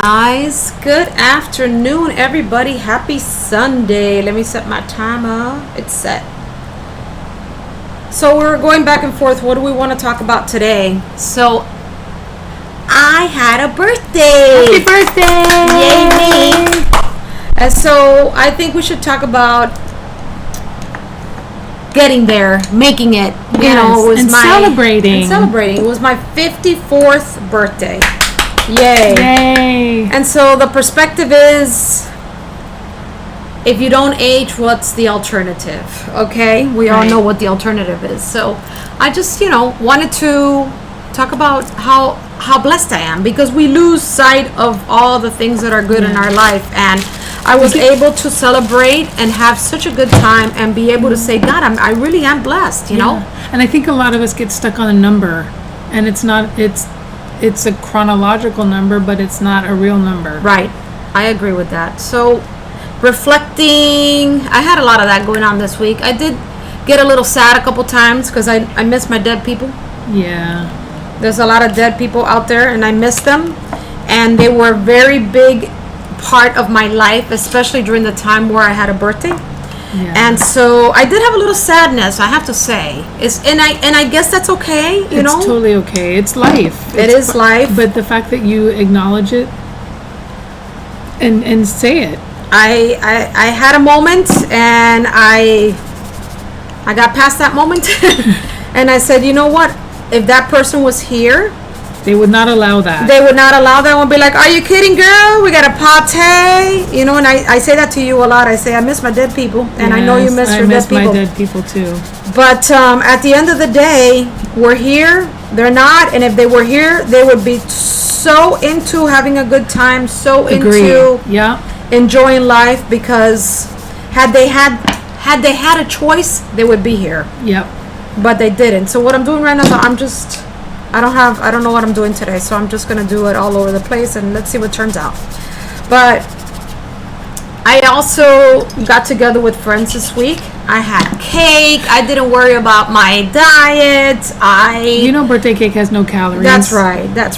Guys, good afternoon, everybody. Happy Sunday. Let me set my timer. It's set. So we're going back and forth. What do we want to talk about today? So I had a birthday. Happy birthday! Yay me! And so I think we should talk about getting there, making it. You know, it was celebrating. It was my 54th birthday. Yay. And so the perspective is, if you don't age, what's the alternative? Okay? We all know what the alternative is. So I just, wanted to talk about how blessed I am, because we lose sight of all the things that are good in our life. And I was able to celebrate and have such a good time and be able to say, God, I really am blessed, you know? And I think a lot of us get stuck on a number, and it's a chronological number, but it's not a real number. Right. I agree with that. So, reflecting, I had a lot of that going on this week. I did get a little sad a couple times because I miss my dead people. Yeah. There's a lot of dead people out there, and I miss them. And they were a very big part of my life, especially during the time where I had a birthday. Yeah. And so I did have a little sadness, I have to say. And I guess that's okay, you know? It's totally okay. It's life. It is life. But the fact that you acknowledge it and say it. I had a moment, and I got past that moment. And I said, you know what? If that person was here, they would not allow that. They would not allow that. Would be like, are you kidding, girl? We got a party. You know, and I say that to you a lot. I say, I miss my dead people. And I know you miss your dead people. I miss my dead people too. But at the end of the day, we're here. They're not. And if they were here, they would be so into having a good time, so into enjoying life, because had they had a choice, they would be here. Yep. But they didn't. So what I'm doing right now, I don't know what I'm doing today, so I'm just gonna do it all over the place, and let's see what turns out. But I also got together with friends this week. I had cake. I didn't worry about my diet. Birthday cake has no calories. That's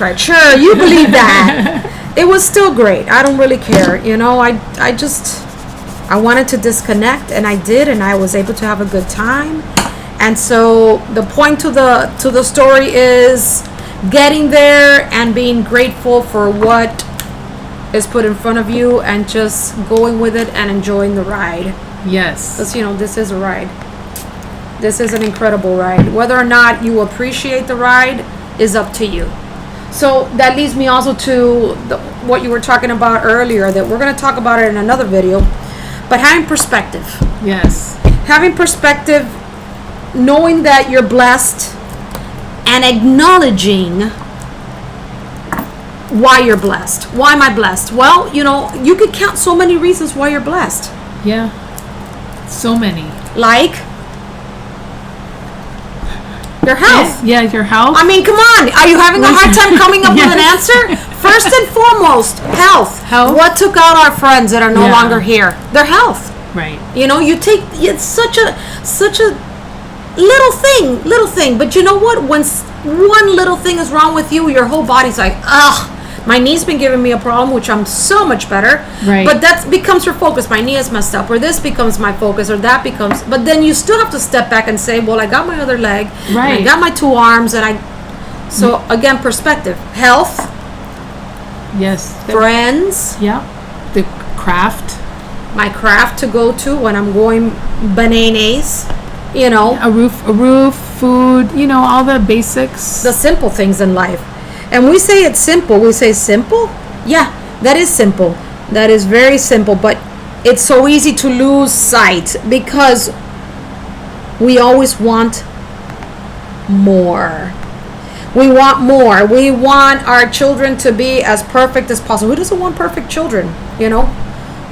right. Sure, you believe that. It was still great. I don't really care. I wanted to disconnect, and I did, and I was able to have a good time. And so the point to the story is getting there and being grateful for what is put in front of you, and just going with it and enjoying the ride. Yes. Because, this is a ride. This is an incredible ride. Whether or not you appreciate the ride is up to you. So that leads me also to what you were talking about earlier, that we're going to talk about it in another video. But having perspective. Yes. Having perspective, knowing that you're blessed, and acknowledging why you're blessed. Why am I blessed? Well, you could count so many reasons why you're blessed. Yeah. So many. Like your health. Yeah, your health. I mean, come on. Are you having a hard time coming up with an answer? First and foremost, health. What took out our friends that are no longer here? Their health. Right. It's such a little thing, but you know what? When one little thing is wrong with you, your whole body's like, ugh, my knee's been giving me a problem, which I'm so much better. Right. But that becomes your focus. My knee is messed up, or this becomes my focus, or that becomes. But then you still have to step back and say, well, I got my other leg, right. I got my two arms, and So again, perspective, health. Yes. Friends. Yeah. The craft. My craft to go to when I'm going bananas. A roof, food, all the basics. The simple things in life. And we say it's simple. We say simple? Yeah, that is simple. That is very simple. But it's so easy to lose sight, because we always want more. We want more. We want our children to be as perfect as possible. Who doesn't want perfect children?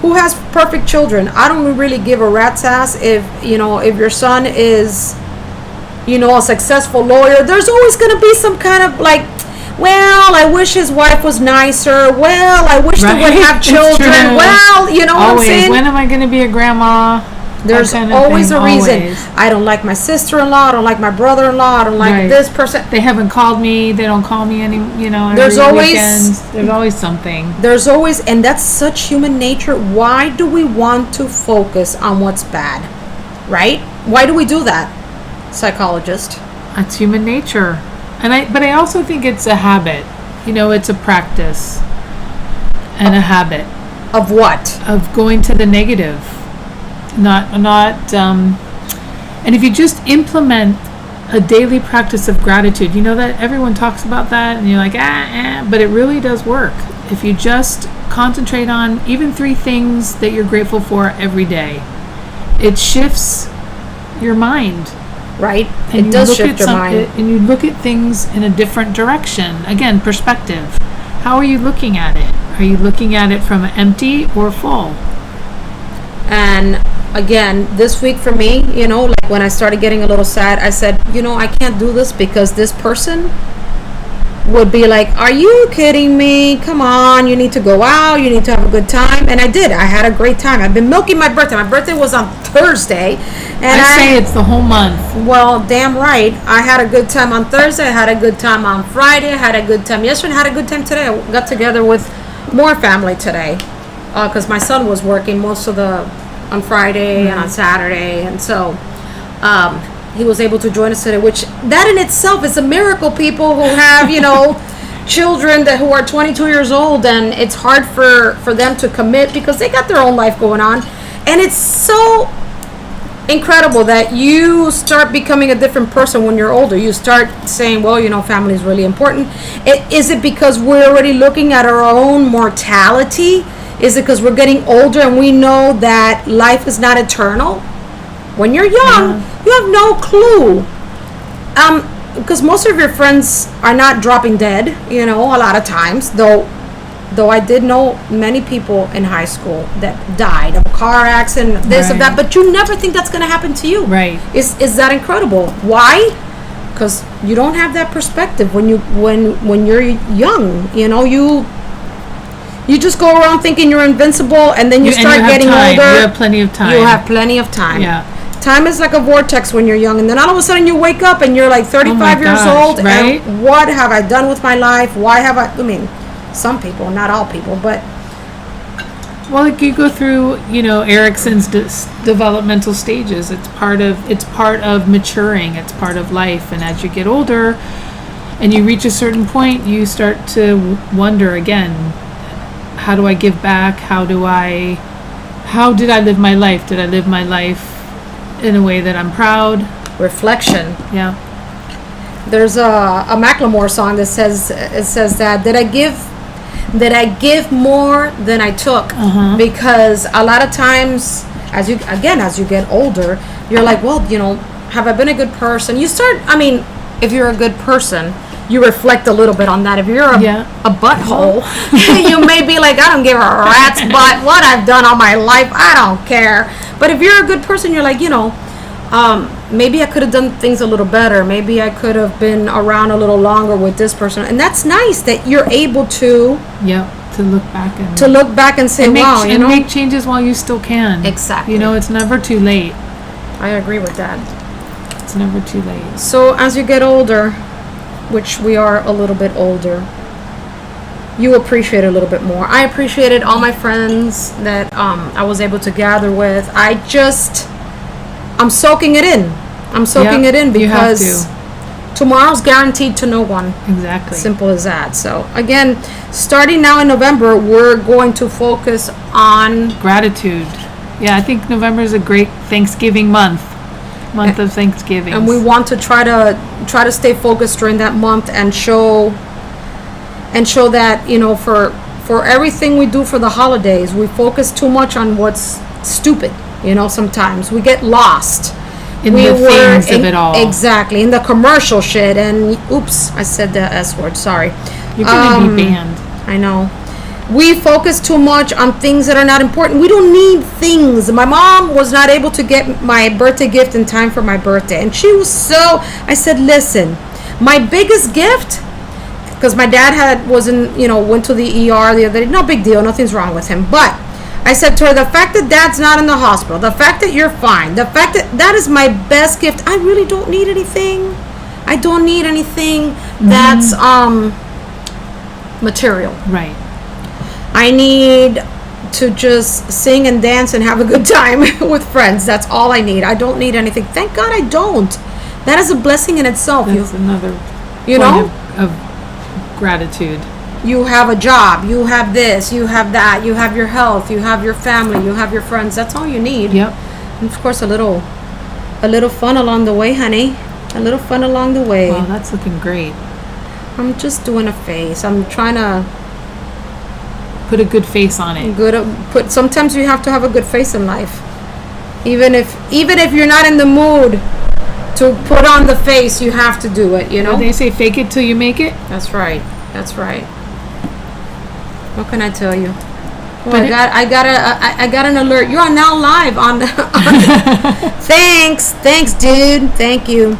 Who has perfect children? I don't really give a rat's ass if your son is, a successful lawyer. There's always going to be some kind of like, well, I wish his wife was nicer. Well, I wish they would have children. Well, always. What I'm saying? When am I going to be a grandma? There's kind of always thing, a reason. always. I don't like my sister-in-law. I don't like my brother-in-law. I don't like Right. this person. They haven't called me. They don't call me every There's always- weekend. There's always something. There's always, and that's such human nature. Why do we want to focus on what's bad? Right? Why do we do that? Psychologist. That's human nature. But I also think it's a habit. It's a practice and a habit Of what? of going to the negative. And if you just implement a daily practice of gratitude, that everyone talks about that and you're like, but it really does work. If you just concentrate on even 3 things that you're grateful for every day, it shifts your mind. Right? And It does shift your mind. And you look at things in a different direction. Again, perspective. How are you looking at it? Are you looking at it from empty or full? And again, this week for me, like when I started getting a little sad, I said, I can't do this because this person would be like, are you kidding me? Come on, you need to go out, you need to have a good time. And I did. I had a great time. I've been milking my birthday. My birthday was on Thursday. And I say it's the whole month. Well, damn right. I had a good time on Thursday. I had a good time on Friday. I had a good time yesterday. I had a good time today. I got together with more family today because my son was working most of on Friday and on Saturday. And so he was able to join us today, which that in itself is a miracle. People who have, children who are 22 years old, and it's hard for them to commit because they got their own life going on. And it's so incredible that you start becoming a different person when you're older. You start saying, well, family is really important. Is it because we're already looking at our own mortality? Is it because we're getting older and we know that life is not eternal? When you're young, you have no clue. Because most of your friends are not dropping dead, a lot of times, though I did know many people in high school that died of a car accident, this or that, but you never think that's going to happen to you. Right. Is that incredible? Why? Because you don't have that perspective when you're young. You just go around thinking you're invincible, and then you start getting older. You have plenty of time. You have plenty of time. Yeah. Time is like a vortex when you're young, and then all of a sudden you wake up and you're like 35 years old. Right? And what have I done with my life? Why have I mean, some people, not all people, but well, like you go through, Erickson's developmental stages. It's part of maturing. It's part of life. And as you get older, and you reach a certain point, you start to wonder again. How do I give back? How did I live my life? Did I live my life in a way that I'm proud? reflection. Yeah. There's a Macklemore song that says that did I give more than I took? Because a lot of times as you get older, you're like, well, have I been a good person? You start, if you're a good person, you reflect a little bit on that. If you're a butthole, you may be like, I don't give a rat's butt what I've done all my life. I don't care. But if you're a good person, you're like, maybe I could have done things a little better. Maybe I could have been around a little longer with this person. And that's nice that you're able to look back and say, wow, and make changes while you still can. Exactly. It's never too late. I agree with that. It's never too late. So as you get older, which we are a little bit older, you appreciate it a little bit more. I appreciated all my friends that I was able to gather with. I'm soaking it in. Because tomorrow's guaranteed to no one. Exactly. Simple as that. So again, starting now in November, we're going to focus on gratitude. Yeah, I think November is a great Thanksgiving month of Thanksgiving. And we want to try to stay focused during that month and show that, for everything we do for the holidays, we focus too much on what's stupid. Sometimes we get lost in the things of it all. Exactly, in the commercial shit. And oops, I said the S word. Sorry. You're going to be banned. I know. We focus too much on things that are not important. We don't need things. My mom was not able to get my birthday gift in time for my birthday. And she was I said, listen, my biggest gift, because my dad went to the ER the other day. No big deal. Nothing's wrong with him. But I I said to her, the fact that dad's not in the hospital, the fact that you're fine, the fact that is my best gift. I really don't need anything. I don't need anything that's material. Right. I need to just sing and dance and have a good time with friends. That's all I need. I don't need anything. Thank God I don't. That is a blessing in itself. That's another you point know of gratitude. You have a job, you have this, you have that, you have your health, you have your family, you have your friends. That's all you need. Yep. And of course a little fun along the way, honey. A little fun along the way. Wow, that's looking great. I'm just doing a face. I'm trying to put a good face on it. Sometimes you have to have a good face in life. Even if you're not in the mood to put on the face, you have to do it, you know? They say fake it till you make it. That's right. That's right. What can I tell you? Oh, I got an alert. You are now live on Thanks, dude. Thank you.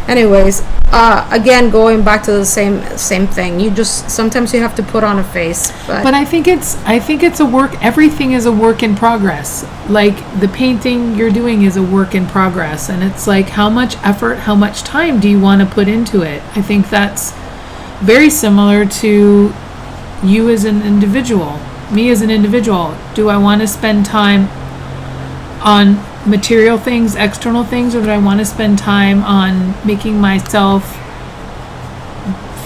Anyways, again, going back to the same thing. You just sometimes you have to put on a face. But I think it's a work. Everything is a work in progress. Like the painting you're doing is a work in progress, and it's like how much effort, how much time do you want to put into it? I think that's very similar to you as an individual, me as an individual. Do I want to spend time on material things, external things, or do I want to spend time on making myself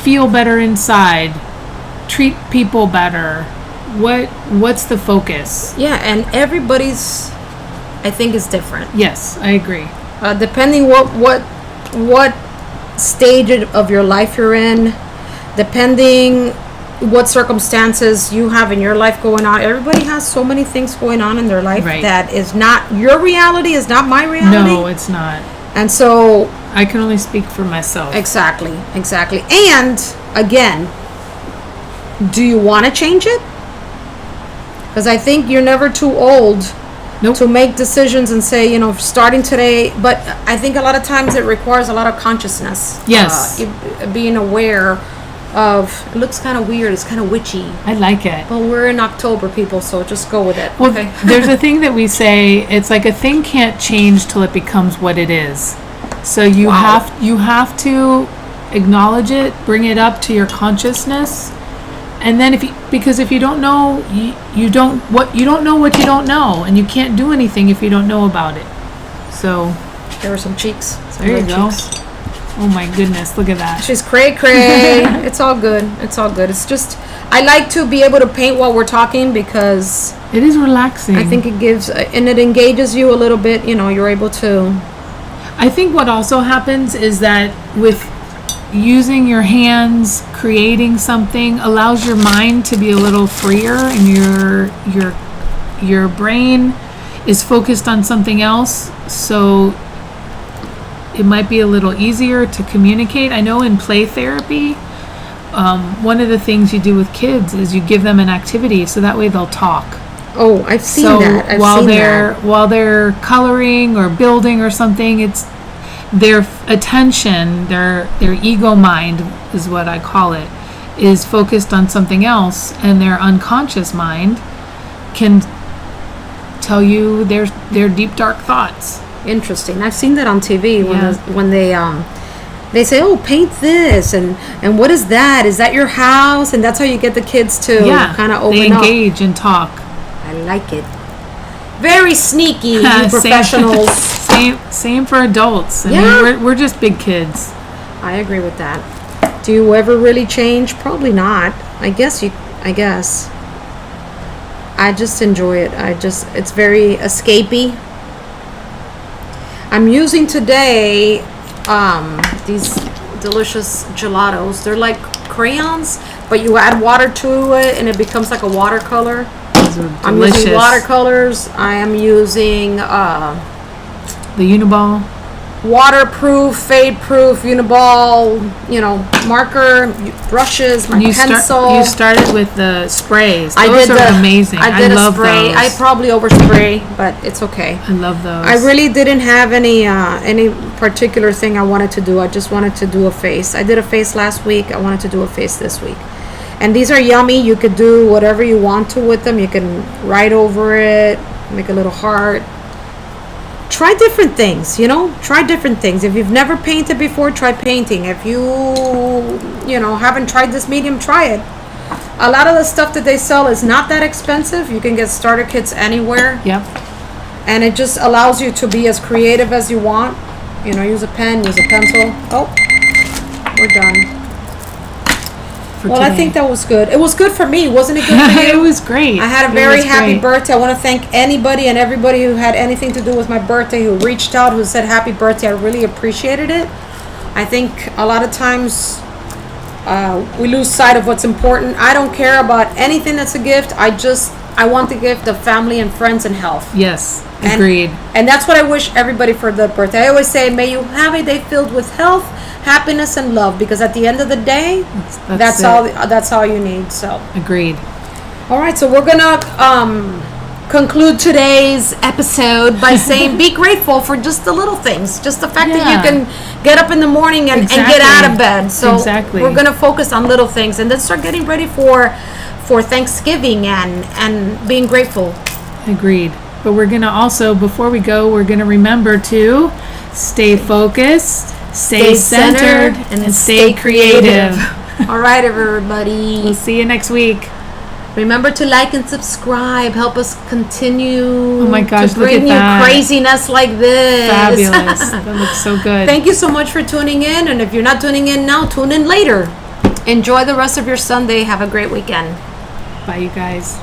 feel better inside, treat people better? What's the focus? Yeah, and everybody's, I think, is different. Yes, I agree. Depending what stage of your life you're in, depending what circumstances you have in your life going on. Everybody has so many things going on in their life that is not your reality, is not my reality. No, it's not. And so I can only speak for myself. Exactly. And again, do you want to change it? Because I think you're never too old to make decisions and say, starting today. But I think a lot of times it requires a lot of consciousness. Yes. Being aware of, it looks kind of weird, it's kind of witchy. I like it. Well, we're in October, people, so just go with it. Well, okay. There's a thing that we say, it's like a thing can't change till it becomes what it is. So you have to acknowledge it, bring it up to your consciousness, and then because if you don't know, you don't know what you don't know, and you can't do anything if you don't know about it. So there were some cheeks. There you go. Cheeks. Oh my goodness, look at that. She's cray. It's all good. It's just, I like to be able to paint while we're talking because it is relaxing. I think it gives, and it engages you a little bit, you're able to. I think what also happens is that with using your hands, creating something allows your mind to be a little freer, and your brain is focused on something else. So it might be a little easier to communicate. I know in play therapy, one of the things you do with kids is you give them an activity so that way they'll talk. Oh, I've seen that. While they're coloring or building or something, it's their attention, their ego mind is what I call it, is focused on something else, and their unconscious mind can tell you their deep dark thoughts. Interesting. I've seen that on TV when they say, "Oh, paint this," and what is that? Is that your house? And that's how you get the kids to kind of open up. They engage and talk. I like it. Very sneaky, you professionals. Same for adults. I mean, we're just big kids. I agree with that. Do you ever really change? Probably not. I guess. I just enjoy it. It's very escapey. I'm using today these delicious gelatos. They're like crayons, but you add water to it and it becomes like a watercolor. I'm using watercolors. I am using the Uniball, waterproof, fade-proof Uniball, marker, brushes, my pencil. You started with the sprays. Those are amazing. I love spray. those. I probably overspray, but it's okay. I love those. I really didn't have any particular thing I wanted to do. I just wanted to do a face. I did a face last week. I wanted to do a face this week. And these are yummy. You could do whatever you want to with them. You can write over it, make a little heart. Try different things, try different things. If you've never painted before, try painting. If you haven't tried this medium, try it. A lot of the stuff that they sell is not that expensive. You can get starter kits anywhere. Yep. And it just allows you to be as creative as you want. Use a pen, use a pencil. Oh, we're done. Well, today. I think that was good. It was good for me. Wasn't it good for you? It was great. I had a very happy birthday. I want to thank anybody and everybody who had anything to do with my birthday, who reached out, who said happy birthday. I really appreciated it. I think a lot of times we lose sight of what's important. I don't care about anything that's a gift. I want the gift of family and friends and health. Yes, agreed. And that's what I wish everybody for their birthday. I always say, may you have a day filled with health, happiness, and love, because at the end of the day, that's all you need. So agreed. All right, so we're gonna conclude today's episode by saying be grateful for just the little things, just the fact that you can get up in the morning and get out of bed. So we're gonna focus on little things and then start getting ready for Thanksgiving and being grateful. Agreed. But we're gonna also, before we go, we're gonna remember to stay focused, stay centered, and stay creative. All right, everybody. We'll see you next week. Remember to like and subscribe. Help us continue to bring you craziness like this. Fabulous. That looks so good. Thank you so much for tuning in. And if you're not tuning in now, tune in later. Enjoy the rest of your Sunday. Have a great weekend. Bye, you guys.